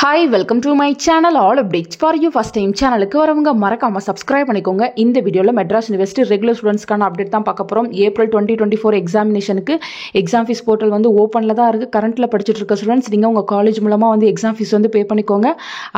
Hi, welcome to my channel. All updates for you. First time சேனலுக்கு வரவங்க மறக்காம subscribe பண்ணிக்கோங்க. இந்த வீடியோல மெட்ராஸ் யுனிவர்சிட்டி ரெகுலர் ஸ்டூடண்ட்ஸ்க்கான அப்டேட் தான் பார்க்க போறோம். ஏப்ரல் 2024 எக்ஸாமினேஷனுக்கு எக்ஸாம் ஃபீஸ் போர்ட்டல் வந்து ஓப்பன்ல தான் இருக்கு. கரண்ட்ல படிச்சிட்டு இருக்க ஸ்டூடண்ட்ஸ் நீங்க உங்க காலேஜ் மூலமா வந்து எக்ஸாம் ஃபீஸ் வந்து பே பண்ணிக்கோங்க.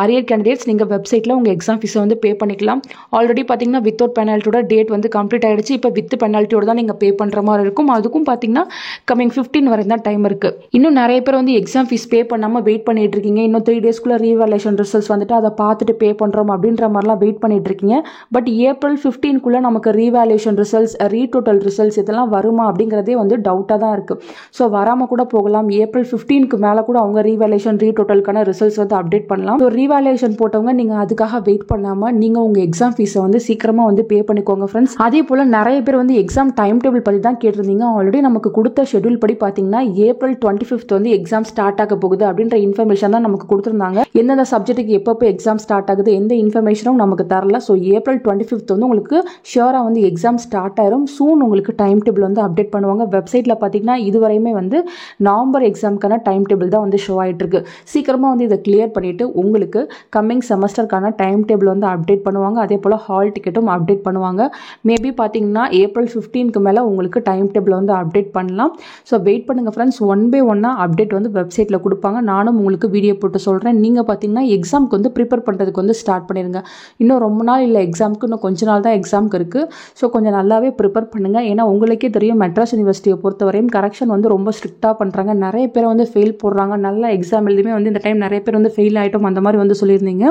அரியர் கேண்டிடேட்ஸ் நீங்க வெப்சைட்ல உங்க எக்ஸாம் ஃபீஸ் வந்து பே பண்ணிக்கலாம். ஆல்ரெடி பாத்தீங்கன்னா வித்தவுட் பெனால்ட்டியோட டேட் வந்து கம்ப்ளீட் ஆயிடுச்சு. இப்போ வித் பெனால்ட்டியோட தான் நீங்க பே பண்ற மாதிரி இருக்கும். அதுக்கும் பாத்தீங்கன்னா கமிங் 15 வரை தான் டைம் இருக்கு. இன்னும் நிறைய பேர் வந்து எக்ஸாம் ஃபீஸ் பே பண்ணாம வெயிட் பண்ணிட்டு இருக்கீங்க. இன்னும் 3 டேஸ்க்குள்ள ரீவேல்யூஷன் ரிசல்ட்ஸ் வந்துட்டு அதை பார்த்துட்டு பே பண்ணுறோம் அப்படின்ற மாதிரிலாம் வெயிட் பண்ணிட்டு இருக்கீங்க. பட் ஏப்ரல் 15க்குள்ளே நமக்கு ரீவேல்யூஷன் ரிசல்ட்ஸ் ரீடோட்டல் ரிசல்ட்ஸ் இதெல்லாம் வருமா அப்படிங்கிறதே வந்து டவுட்டாக தான் இருக்குது. ஸோ வராமல் கூட போகலாம். ஏப்ரல் 15க்கு மேலே கூட அவங்க ரீவேல்யூஷன் ரீடோட்டலுக்கான ரிசல்ட்ஸ் வந்து அப்டேட் பண்ணலாம். ஸோ ரீவேல்யூஷன் போட்டவங்க நீங்கள் அதுக்காக வெயிட் பண்ணாமல் நீங்கள் உங்கள் எக்ஸாம் ஃபீஸை வந்து சீக்கிரமாக வந்து பே பண்ணிக்கோங்க ஃப்ரெண்ட்ஸ். அதே போல் நிறைய பேர் வந்து எக்ஸாம் டைம் டேபிள் பற்றி தான் கேட்டிருந்தீங்க. ஆல்ரெடி நமக்கு கொடுத்த ஷெட்யூல் படி பார்த்தீங்கன்னா ஏப்ரல் 25 வந்து எக்ஸாம் ஸ்டார்ட் ஆக போகுது அப்படின்ற இன்ஃபர்மேஷன் தான் நமக்கு கொடுத்துருந்தாங்க. எந்தெந்த சப்ஜெக்ட்டுக்கு எப்போ எக்ஸாம் ஸ்டார்ட் ஆகுது எந்த இன்ஃபர்மேஷனும் நமக்கு தரல. ஸோ ஏப்ரல் 25 வந்து உங்களுக்கு ஷியோராக வந்து எக்ஸாம் ஸ்டார்ட் ஆயிரும். சூன் உங்களுக்கு டைம் டேபிள் வந்து அப்டேட் பண்ணுவாங்க. வெப்சைட்டில் பார்த்தீங்கன்னா இதுவரையுமே வந்து நவம்பர் எக்ஸாமுக்கான டைம் டேபிள் தான் வந்து ஷோ ஆகிட்டு இருக்கு. சீக்கிரமாக வந்து இதை கிளியர் பண்ணிட்டு உங்களுக்கு கம்மிங் செமஸ்டருக்கான டைம் டேபிள் வந்து அப்டேட் பண்ணுவாங்க. அதே போல் ஹால் டிக்கெட்டும் அப்டேட் பண்ணுவாங்க. மேபி பார்த்தீங்கன்னா ஏப்ரல் 15க்கு மேலே உங்களுக்கு டைம் டேபிள் வந்து அப்டேட் பண்ணலாம். ஸோ வெயிட் பண்ணுங்கள் ஃப்ரெண்ட்ஸ். ஒன் பை ஒன்னாக அப்டேட் வந்து வெப்சைட்டில் கொடுப்பாங்க. நானும் உங்களுக்கு வீடியோ போட்டு சொல்கிறேன். நீங்கள் பார்த்தீங்கன்னா எக்ஸாமுக்கு வந்து ப்ரிப்பேர் பண்ணுறதுக்கு வந்து ஸ்டார்ட் பண்ணிடுங்க. இன்னும் ரொம்ப நாள் இல்லை எக்ஸாமுக்கு, இன்னும் கொஞ்ச நாள் தான் எக்ஸாமுக்கு இருக்குது. ஸோ கொஞ்சம் நல்லாவே ப்ரிப்பேர் பண்ணுங்கள். ஏன்னா உங்களுக்கே தெரியும் மெட்ராஸ் யூனிவர்சிட்டியை பொறுத்தவரையும் கரெக்ஷன் வந்து ரொம்ப ஸ்ட்ரிக்டாக பண்ணுறாங்க. நிறைய பேர் வந்து ஃபெயில் போடுறாங்க. நல்ல எக்ஸாம் எழுதுமே வந்து இந்த டைம் நிறைய பேர் வந்து ஃபெயில் ஆகிட்டோம் அந்த மாதிரி வந்து சொல்லியிருந்தீங்க.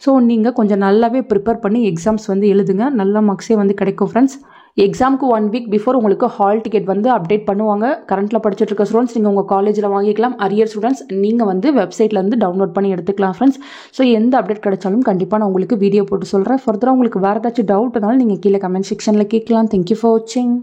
ஸோ நீங்கள் கொஞ்சம் நல்லாவே ப்ரிப்பேர் பண்ணி எக்ஸாம்ஸ் வந்து எழுதுங்க. நல்ல மார்க்ஸே வந்து கிடைக்கும் ஃப்ரெண்ட்ஸ். எக்ஸாமுக்கு 1 வீக் பிஃபோர் உங்களுக்கு ஹால் டிக்கெட் வந்து அப்டேட் பண்ணுவாங்க. கரண்ட்டில் படிச்சுட்டு இருக்க ஸ்டூடெண்ட்ஸ் நீங்கள் உங்கள் காலேஜில் வாங்கிக்கலாம். அரியர் ஸ்டூடெண்ட்ஸ் நீங்கள் வந்து வெப்சைட்லேருந்து டவுன்லோட் பண்ணி எடுத்துக்கலாம் ஃப்ரெண்ட்ஸ். ஸோ எந்த அப்டேட் கிடைச்சாலும் கண்டிப்பாக நான் உங்களுக்கு வீடியோ போட்டு சொல்கிறேன். ஃபர்தராக உங்களுக்கு வேறு ஏதாச்சும் டவுட் இருந்தாலும் நீங்கள் கீழே கமெண்ட் செக்ஷனில் கேட்கலாம். தேங்க்யூ ஃபார் வாட்சிங்.